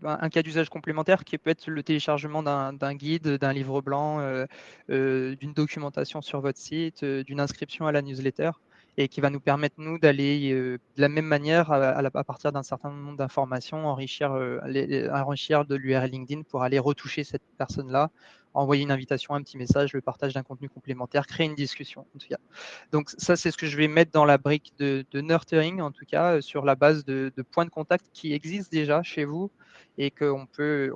un cas d'usage complémentaire qui peut être le téléchargement d'un guide, d'un livre blanc, d'une documentation sur votre site, d'une inscription à la newsletter, et qui va nous permettre, nous, d'aller de la même manière, à partir d'un certain nombre d'informations, enrichir de l'URL LinkedIn pour aller retoucher cette personne-là, envoyer une invitation, un petit message, le partage d'un contenu complémentaire, créer une discussion, en tout cas. Donc ça, c'est ce que je vais mettre dans la brique de nurturing, en tout cas, sur la base de points de contact qui existent déjà chez vous et qu'on peut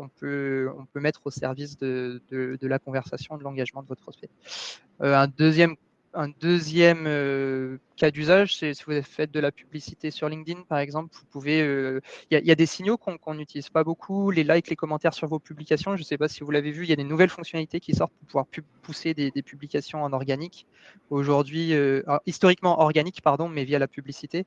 mettre au service de la conversation, de l'engagement de votre prospect. Un deuxième cas d'usage, c'est si vous faites de la publicité sur LinkedIn, par exemple, vous pouvez. Il y a des signaux qu'on n'utilise pas beaucoup, les likes, les commentaires sur vos publications. Je ne sais pas si vous l'avez vu, il y a des nouvelles fonctionnalités qui sortent pour pouvoir pousser des publications en organique. Aujourd'hui, historiquement organique, pardon, mais via la publicité,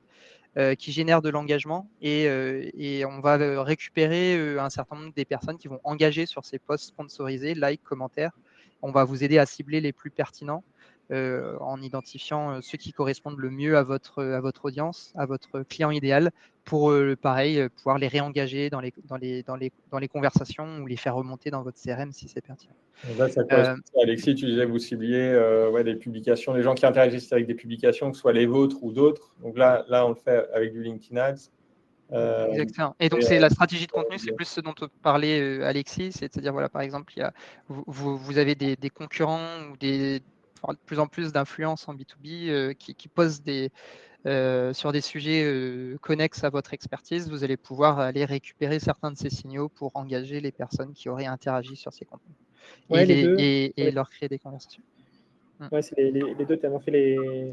qui génèrent de l'engagement et on va récupérer un certain nombre des personnes qui vont engager sur ces posts sponsorisés, likes, commentaires. On va vous aider à cibler les plus pertinents. En identifiant ceux qui correspondent le mieux à votre audience, à votre client idéal, pour pareil pouvoir les réengager dans les conversations ou les faire remonter dans votre CRM si c'est pertinent. Donc là, ça correspond à Alexis, tu disais vous cibliez des publications, les gens qui interagissent avec des publications, que ce soit les vôtres ou d'autres. Donc là, on le fait avec du LinkedIn Ads. Exactement. Et donc, c'est la stratégie de contenu, c'est plus ce dont parlait Alexis, c'est-à-dire, voilà, par exemple, vous avez des concurrents ou de plus en plus d'influences en B2B qui posent sur des sujets connexes à votre expertise. Vous allez pouvoir aller récupérer certains de ces signaux pour engager les personnes qui auraient interagi sur ces contenus et leur créer des conversations. Ouais, c'est les deux, tu as fait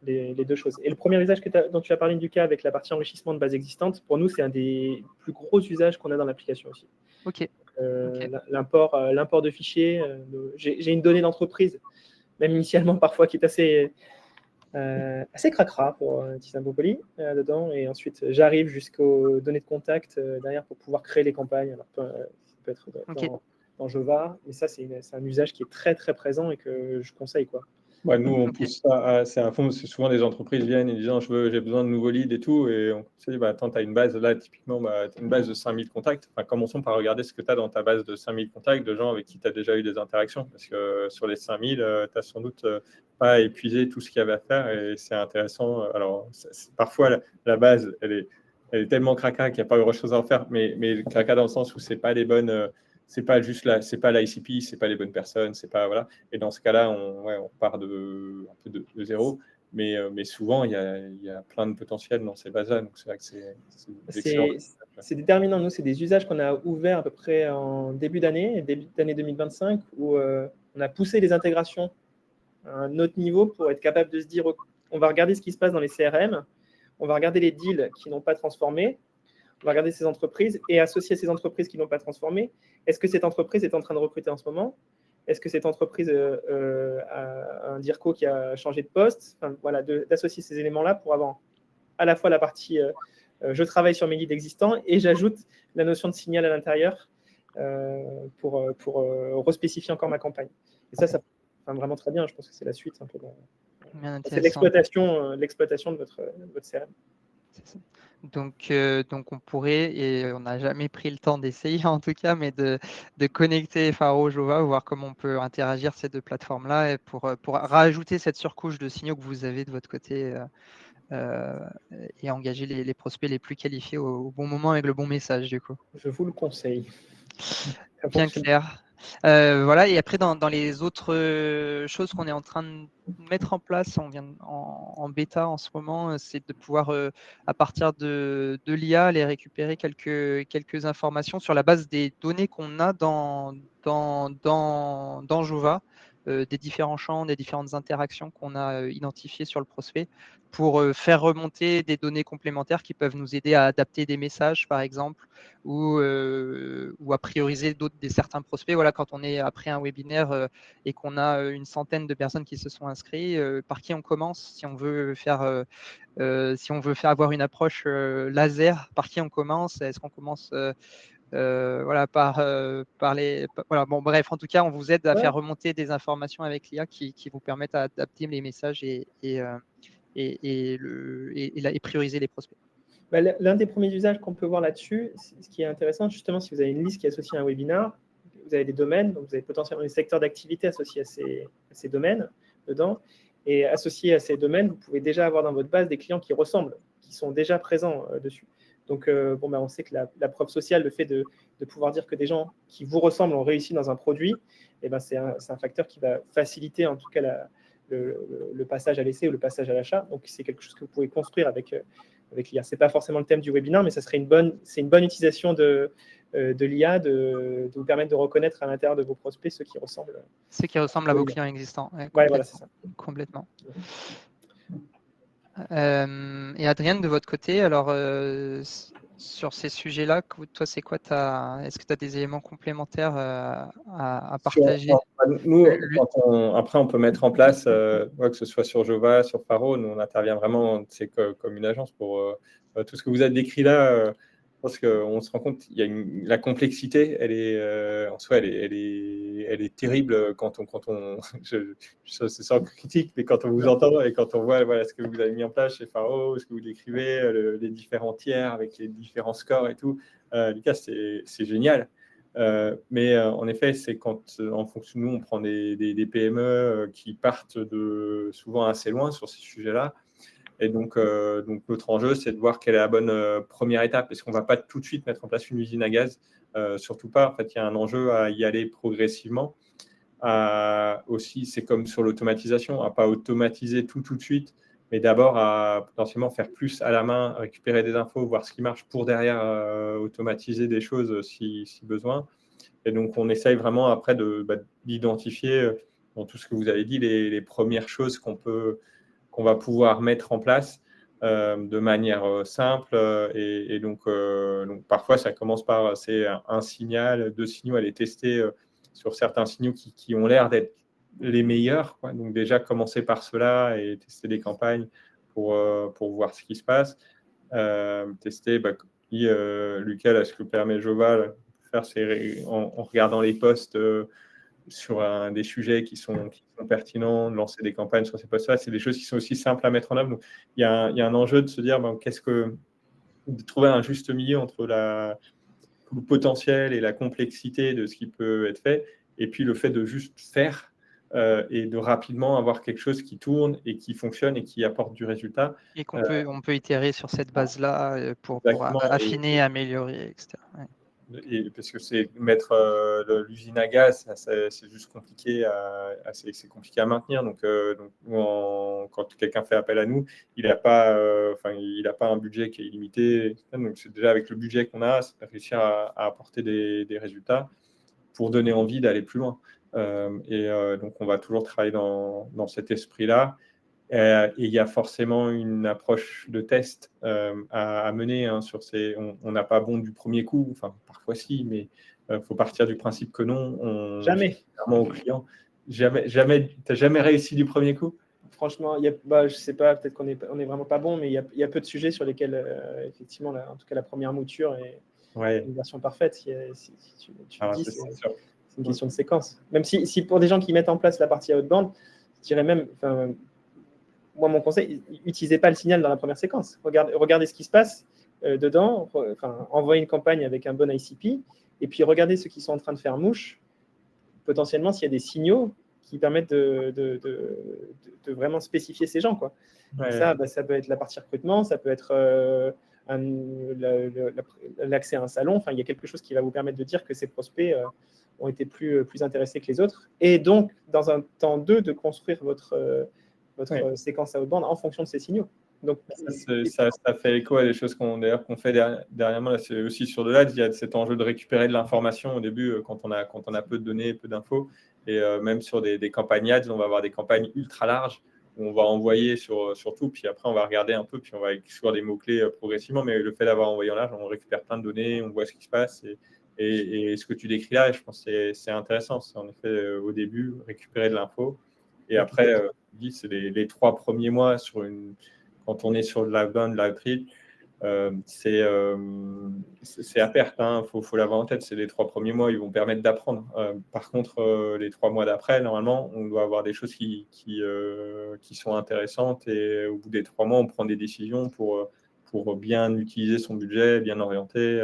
les deux choses. Et le premier usage dont tu as parlé, Lucas, avec la partie enrichissement de base existante, pour nous, c'est un des plus gros usages qu'on a dans l'application aussi. Ok. L'import de fichiers. J'ai une donnée d'entreprise, même initialement parfois, qui est assez cracra, pour utiliser un peu poli, dedans. Et ensuite, j'arrive jusqu'aux données de contact derrière pour pouvoir créer les campagnes. Alors, ça peut être dans Jova, mais ça, c'est un usage qui est très, très présent et que je conseille, quoi. Ouais, nous, on pousse ça. C'est un fond, c'est souvent des entreprises viennent et disant j'ai besoin de nouveaux leads et tout. Et on se dit, attends, tu as une base là, typiquement, tu as une base de 5000 contacts. Enfin, commençons par regarder ce que tu as dans ta base de 5000 contacts de gens avec qui tu as déjà eu des interactions. Parce que sur les 5000, tu n'as sans doute pas épuisé tout ce qu'il y avait à faire et c'est intéressant. Alors, parfois, la base, elle est elle est tellement cracra qu'il n'y a pas grand-chose à en faire, mais cracra dans le sens où c'est pas les bonnes, c'est pas juste c'est pas l'ICP, c'est pas les bonnes personnes, c'est pas voilà. Et dans ce cas-là, on part un peu de zéro, mais souvent il y a plein de potentiel dans ces bases-là, donc c'est vrai que c'est excellent. C'est déterminant. Nous, c'est des usages qu'on a ouverts à peu près en début d'année 2025, où on a poussé les intégrations à un autre niveau pour être capable de se dire, on va regarder ce qui se passe dans les CRM, on va regarder les deals qui n'ont pas transformé, on va regarder ces entreprises et associer ces entreprises qui n'ont pas transformé. Est-ce que cette entreprise est en train de recruter en ce moment? Est-ce que cette entreprise a un DIRCO qui a changé de poste? Enfin, voilà, d'associer ces éléments-là pour avoir à la fois la partie je travaille sur mes leads existants et j'ajoute la notion de signal à l'intérieur pour respécifier encore ma campagne. Et ça vraiment très bien. Je pense que c'est la suite un peu. C'est l'exploitation de votre CRM. Donc on pourrait, et on n'a jamais pris le temps d'essayer en tout cas, mais de connecter Faro, Jova, voir comment on peut interagir ces deux plateformes-là et pour rajouter cette surcouche de signaux que vous avez de votre côté et engager les prospects les plus qualifiés au bon moment avec le bon message du coup. Je vous le conseille. Bien clair. Voilà, et après dans les autres choses qu'on est en train de mettre en place, on vient en bêta en ce moment, c'est de pouvoir à partir de l'IA aller récupérer quelques informations sur la base des données qu'on a dans Jova, des différents champs, des différentes interactions qu'on a identifiées sur le prospect, pour faire remonter des données complémentaires qui peuvent nous aider à adapter des messages par exemple, ou à prioriser certains prospects. Voilà, quand on est après un webinaire et qu'on a une centaine de personnes qui se sont inscrites, par qui on commence si on veut faire avoir une approche laser, par qui on commence? Est-ce qu'on commence voilà, par les voilà, bon bref, en tout cas on vous aide à faire remonter des informations avec l'IA qui vous permettent d'adapter les messages et prioriser les prospects. L'un des premiers usages qu'on peut voir là-dessus, ce qui est intéressant, justement, si vous avez une liste qui est associée à un webinar, vous avez des domaines, donc vous avez potentiellement des secteurs d'activité associés à ces domaines dedans. Et associés à ces domaines, vous pouvez déjà avoir dans votre base des clients qui ressemblent, qui sont déjà présents dessus. Donc, on sait que la preuve sociale, le fait de pouvoir dire que des gens qui vous ressemblent ont réussi dans un produit, c'est un facteur qui va faciliter en tout cas le passage à l'essai ou le passage à l'achat. Donc, c'est quelque chose que vous pouvez construire avec l'IA. Ce n'est pas forcément le thème du webinaire, mais c'est une bonne utilisation de l'IA de vous permettre de reconnaître à l'intérieur de vos prospects ceux qui ressemblent. Ceux qui ressemblent à vos clients existants. Voilà, c'est ça. Complètement. Et Adrienne, de votre côté, alors sur ces sujets-là, toi, c'est quoi est-ce que tu as des éléments complémentaires à partager? Nous, après, on peut mettre en place, que ce soit sur Jova, sur Faro, nous, on intervient vraiment comme une agence pour tout ce que vous avez décrit là. Je pense qu'on se rend compte, la complexité, elle est en soi, elle est terrible quand on c'est sans critique, mais quand on vous entend et quand on voit voilà, ce que vous avez mis en place chez Faro, ce que vous décrivez, les différents tiers avec les différents scores et tout, Lucas, c'est génial. Mais en effet, c'est quand, en fonction de nous, on prend des PME qui partent souvent assez loin sur ces sujets-là. Et donc notre enjeu, c'est de voir quelle est la bonne première étape. Est-ce qu'on ne va pas tout de suite mettre en place une usine à gaz? Surtout pas. En fait, il y a un enjeu à y aller progressivement. Aussi, c'est comme sur l'automatisation, à ne pas automatiser tout de suite, mais d'abord à potentiellement faire plus à la main, récupérer des infos, voir ce qui marche pour derrière automatiser des choses si besoin. Et donc, on essaye vraiment après d'identifier dans tout ce que vous avez dit les premières choses qu'on va pouvoir mettre en place de manière simple. Et donc, parfois, ça commence par un signal, 2 signaux à les tester sur certains signaux qui ont l'air d'être les meilleurs, quoi. Donc, déjà, commencer par cela et tester des campagnes pour voir ce qui se passe. Tester, Lucas, là, ce que permet Jova, là, faire, c'est en regardant les posts sur des sujets qui sont pertinents, de lancer des campagnes sur ces posts-là. C'est des choses qui sont aussi simples à mettre en œuvre. Donc, il y a un enjeu de se dire de trouver un juste milieu entre le potentiel et la complexité de ce qui peut être fait, et puis le fait de juste faire et de rapidement avoir quelque chose qui tourne et qui fonctionne et qui apporte du résultat. Et on peut itérer sur cette base-là pour Exactement. affiner, améliorer, etc. Ouais. Et parce que c'est mettre l'usine à gaz, c'est juste compliqué, c'est compliqué à maintenir. Donc quand quelqu'un fait appel à nous, il n'a pas un budget qui est illimité. Donc c'est déjà avec le budget qu'on a, c'est de réussir à apporter des résultats pour donner envie d'aller plus loin. Donc on va toujours travailler dans cet esprit-là. Et il y a forcément une approche de test à mener hein, sur ces. On n'a pas bon du premier coup, enfin parfois si, mais faut partir du principe que non. Jamais. Clairement au client. Jamais, t'as jamais réussi du premier coup? Franchement, je sais pas, peut-être qu'on est vraiment pas bon, mais il y a peu de sujets sur lesquels, effectivement, en tout cas, la première mouture est une version parfaite. Si tu le dis, c'est une question de séquence. Même si pour des gens qui mettent en place la partie outbound, je dirais même, moi, mon conseil, n'utilisez pas le signal dans la première séquence. Regardez ce qui se passe dedans, envoyez une campagne avec un bon ICP, et puis regardez ceux qui sont en train de faire mouche, potentiellement s'il y a des signaux qui permettent de vraiment spécifier ces gens, quoi. Ça peut être la partie recrutement, ça peut être l'accès à un salon. Enfin, il y a quelque chose qui va vous permettre de dire que ces prospects ont été plus intéressés que les autres. Et donc, dans un temps 2, de construire votre séquence outbound en fonction de ces signaux. Donc, ça fait écho à des choses qu'on fait dernièrement. Là, c'est aussi sur de l'AD, il y a cet enjeu de récupérer de l'information au début quand on a peu de données, peu d'infos. Et même sur des campagnes ads, on va avoir des campagnes ultra larges où on va envoyer sur tout, puis après on va regarder un peu, puis on va exclure des mots-clés progressivement. Mais le fait d'avoir envoyé en large, on récupère plein de données, on voit ce qui se passe. Et ce que tu décris là, je pense que c'est intéressant. C'est en effet au début, récupérer de l'info. Et après, c'est les 3 premiers mois quand on est sur de l'outbound, de l'outreach, c'est à perte. Faut l'avoir en tête. C'est les 3 premiers mois, ils vont permettre d'apprendre. Par contre, les 3 mois d'après, normalement, on doit avoir des choses qui sont intéressantes. Et au bout des 3 mois, on prend des décisions pour bien utiliser son budget, bien orienter.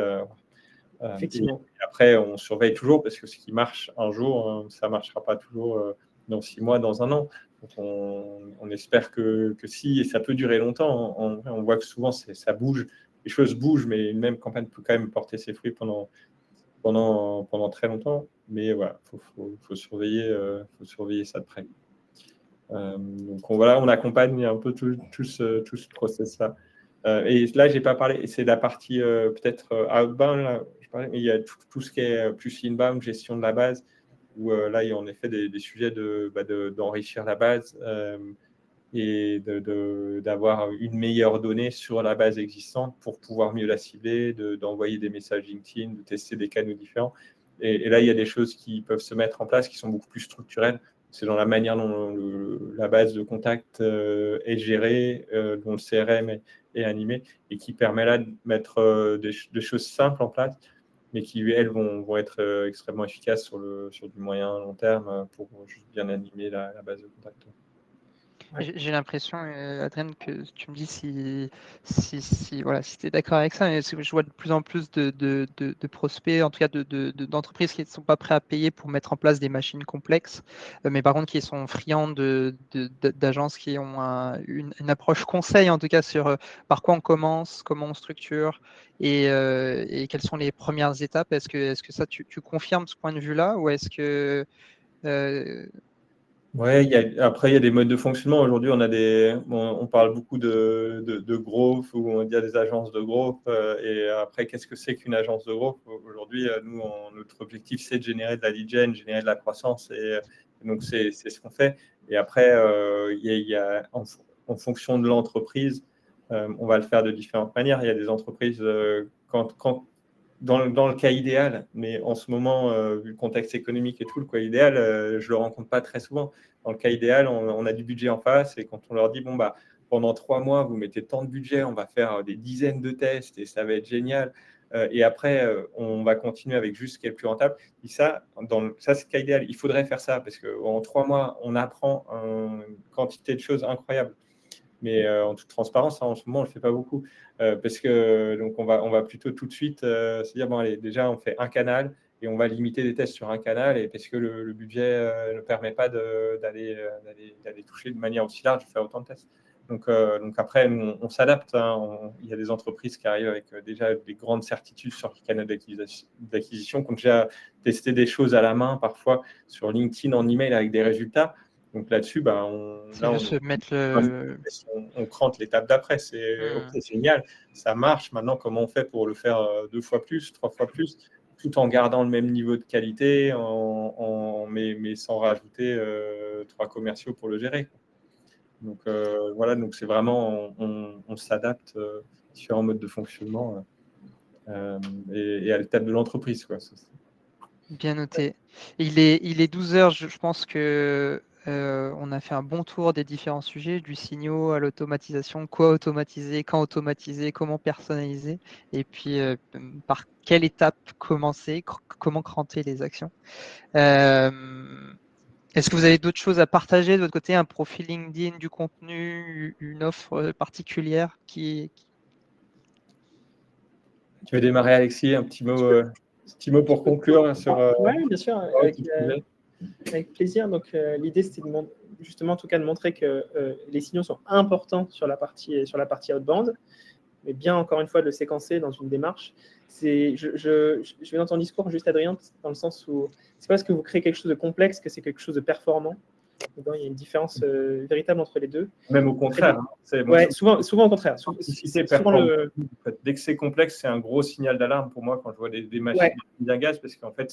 Effectivement. Et après, on surveille toujours parce que ce qui marche un jour, ça ne marchera pas toujours dans 6 mois, dans un an. Donc on espère que si, et ça peut durer longtemps. On voit que souvent, ça bouge, les choses bougent, mais une même campagne peut quand même porter ses fruits pendant très longtemps. Mais voilà, faut surveiller ça de près. Donc on accompagne un peu tout ce process-là. Et là, je n'ai pas parlé, c'est la partie peut-être outbound, là, mais il y a tout ce qui est plus inbound, gestion de la base, où là, il y a en effet des sujets d'enrichir la base et d'avoir une meilleure donnée sur la base existante pour pouvoir mieux la cibler, d'envoyer des messages LinkedIn, de tester des canaux différents. Et là, il y a des choses qui peuvent se mettre en place qui sont beaucoup plus structurelles. C'est dans la manière dont la base de contact est gérée, dont le CRM est animé, et qui permet là de mettre des choses simples en place, mais qui, elles, vont être extrêmement efficaces sur du moyen long terme pour juste bien animer la base de contact. Ouais. J'ai l'impression, Adrien, que tu me dis si tu es d'accord avec ça, mais je vois de plus en plus de prospects, en tout cas d'entreprises qui ne sont pas prêts à payer pour mettre en place des machines complexes, mais par contre qui sont friands d'agences qui ont une approche conseil, en tout cas sur par quoi on commence, comment on structure et quelles sont les premières étapes. Est-ce que ça, tu confirmes ce point de vue-là ou est-ce que Ouais, après, il y a des modes de fonctionnement. Aujourd'hui, on parle beaucoup de growth, ou on dit des agences de growth. Et après, qu'est-ce que c'est qu'une agence de growth? Aujourd'hui, nous, notre objectif, c'est de générer de la lead gen, générer de la croissance. Et donc, c'est ce qu'on fait. Et après, en fonction de l'entreprise, on va le faire de différentes manières. Il y a des entreprises, dans le cas idéal, mais en ce moment, vu le contexte économique et tout, le cas idéal, je ne le rencontre pas très souvent. Dans le cas idéal, on a du budget en face et quand on leur dit, bon, pendant 3 mois, vous mettez tant de budget, on va faire des dizaines de tests et ça va être génial. Et après, on va continuer avec juste ce qui est le plus rentable. Et ça, c'est le cas idéal. Il faudrait faire ça parce qu'en 3 mois, on apprend une quantité de choses incroyables. Mais en toute transparence, en ce moment, on ne le fait pas beaucoup. Parce que donc on va plutôt tout de suite se dire, bon, allez, déjà, on fait un canal et on va limiter des tests sur un canal et parce que le budget ne permet pas d'aller toucher de manière aussi large, de faire autant de tests. Donc après, nous, on s'adapte. Hein. Il y a des entreprises qui arrivent avec déjà des grandes certitudes sur les canaux d'acquisition, qui ont déjà testé des choses à la main, parfois sur LinkedIn en email avec des résultats. Donc là-dessus, on crante l'étape d'après. C'est OK, génial, ça marche. Maintenant, comment on fait pour le faire 2 fois plus, 3 fois plus, tout en gardant le même niveau de qualité, mais sans rajouter 3 commerciaux pour le gérer. Donc voilà, donc c'est vraiment, on s'adapte à différents modes de fonctionnement et à l'étape de l'entreprise, quoi. Bien noté. Il est 12 heures, je pense que on a fait un bon tour des différents sujets, du signaux à l'automatisation, quoi automatiser, quand automatiser, comment personnaliser, et puis par quelle étape commencer, comment cranter les actions. Est-ce que vous avez d'autres choses à partager de votre côté, un profil LinkedIn, du contenu, une offre particulière qui... Tu veux démarrer, Alexis, un petit mot pour conclure sur Oui, bien sûr, avec plaisir. Donc, l'idée, c'était justement, en tout cas, de montrer que les signaux sont importants sur la partie outbound, mais bien, encore une fois, de le séquencer dans une démarche. Je vais dans ton discours, juste Adrien, dans le sens où c'est pas parce que vous créez quelque chose de complexe que c'est quelque chose de performant. Donc, il y a une différence véritable entre les deux. Même au contraire. Souvent au contraire. Dès que c'est complexe, c'est un gros signal d'alarme pour moi quand je vois des machines d'un gaz, parce qu'en fait,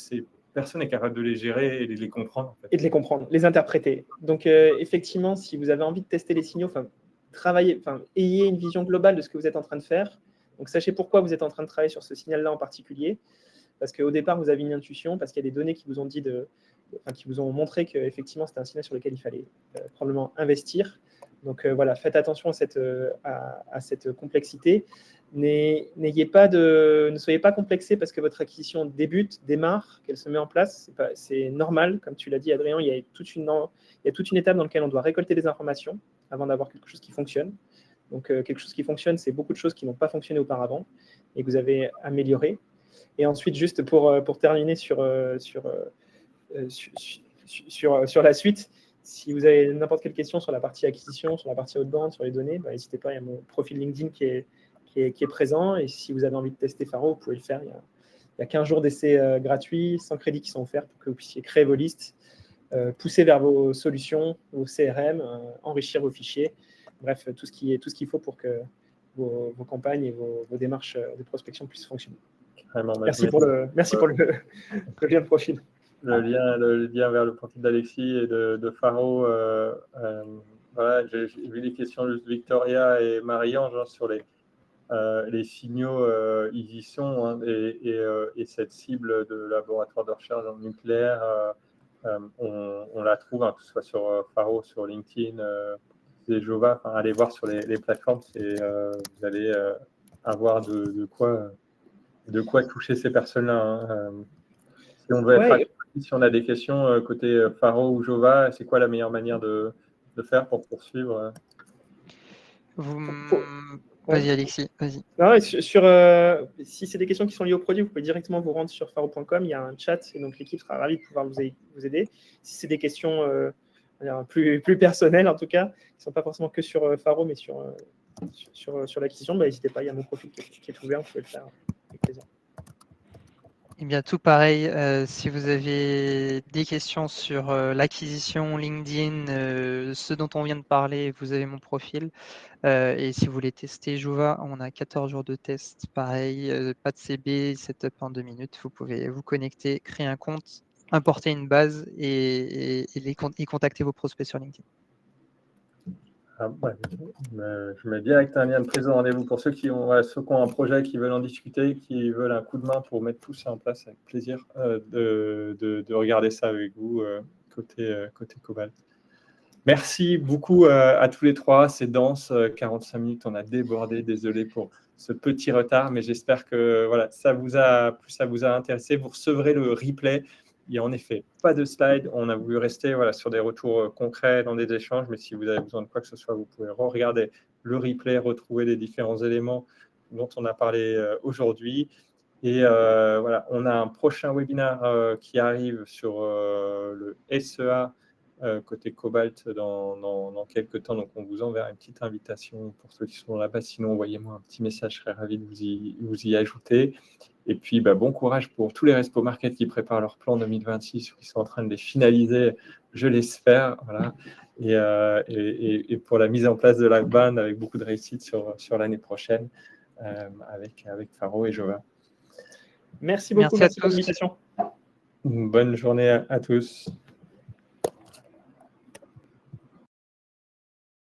personne n'est capable de les gérer et de les comprendre. En fait. Et de les comprendre, les interpréter. Donc, effectivement, si vous avez envie de tester les signaux, ayez une vision globale de ce que vous êtes en train de faire. Donc, sachez pourquoi vous êtes en train de travailler sur ce signal-là en particulier. Parce qu'au départ, vous avez une intuition, parce qu'il y a des données qui vous ont dit qui vous ont montré qu'effectivement, c'était un signal sur lequel il fallait probablement investir. Donc, voilà, faites attention à cette complexité. Ne soyez pas complexé parce que votre acquisition démarre, qu'elle se met en place. C'est normal, comme tu l'as dit, Adrien, il y a toute une étape dans laquelle on doit récolter des informations avant d'avoir quelque chose qui fonctionne. Donc, quelque chose qui fonctionne, c'est beaucoup de choses qui n'ont pas fonctionné auparavant et que vous avez amélioré. Et ensuite, juste pour terminer sur la suite, si vous avez n'importe quelle question sur la partie acquisition, sur la partie outbound, sur les données, n'hésitez pas, il y a mon profil LinkedIn qui est présent. Et si vous avez envie de tester Faro, vous pouvez le faire. Il y a 15 jours d'essai gratuits, sans crédit, qui sont offerts pour que vous puissiez créer vos listes, pousser vers vos solutions, vos CRM, enrichir vos fichiers. Bref, tout ce qu'il faut pour que vos campagnes et vos démarches de prospection puissent fonctionner. Vraiment, merci pour le lien de profil. Le lien vers le profil d'Alexis et de Faro. Voilà, j'ai vu des questions de Victoria et Marie-Ange sur les signaux, ils y sont, hein, et cette cible de laboratoire de recherche dans le nucléaire, on la trouve, hein, que ce soit sur Faro, sur LinkedIn, et Jova. Allez voir sur les plateformes, vous allez avoir de quoi toucher ces personnes-là. Hein. Si on veut être si on a des questions côté Faro ou Jova, c'est quoi la meilleure manière de faire pour poursuivre Vas-y, Alexis, vas-y. Non, si c'est des questions qui sont liées au produit, vous pouvez directement vous rendre sur faro.com. Il y a un chat et donc l'équipe sera ravie de pouvoir vous aider. Si c'est des questions plus personnelles, en tout cas, qui ne sont pas forcément que sur Faro, mais sur l'acquisition, n'hésitez pas. Il y a mon profil qui est ouvert. Vous pouvez le faire avec plaisir. Eh bien, tout pareil, si vous avez des questions sur l'acquisition, LinkedIn, ce dont on vient de parler, vous avez mon profil. Et si vous voulez tester Jova, on a 14 jours de test, pareil, pas de CB, setup en 2 minutes. Vous pouvez vous connecter, créer un compte, importer une base et contacter vos prospects sur LinkedIn. Je mets direct un lien de prise de rendez-vous pour ceux qui ont un projet, qui veulent en discuter, qui veulent un coup de main pour mettre tout ça en place. Avec plaisir de regarder ça avec vous côté Cobalt. Merci beaucoup à tous les trois. C'est dense, 45 minutes, on a débordé. Désolé pour ce petit retard, mais j'espère que ça vous a intéressé. Vous recevrez le replay. Il n'y a en effet pas de slide. On a voulu rester sur des retours concrets dans des échanges, mais si vous avez besoin de quoi que ce soit, vous pouvez regarder le replay, retrouver les différents éléments dont on a parlé aujourd'hui. Et voilà, on a un prochain webinaire qui arrive sur le SEA côté Cobalt dans quelques temps. Donc, on vous enverra une petite invitation pour ceux qui sont là-bas. Sinon, envoyez-moi un petit message. Je serais ravi de vous y ajouter. Et puis, bon courage pour tous les Respo Market qui préparent leur plan 2026 ou qui sont en train de les finaliser, je l'espère. Voilà. Et pour la mise en place de la ban avec beaucoup de réussite sur l'année prochaine avec Faro et Jova. Merci beaucoup, Merci à merci pour tous. l'invitation. Bonne journée à tous.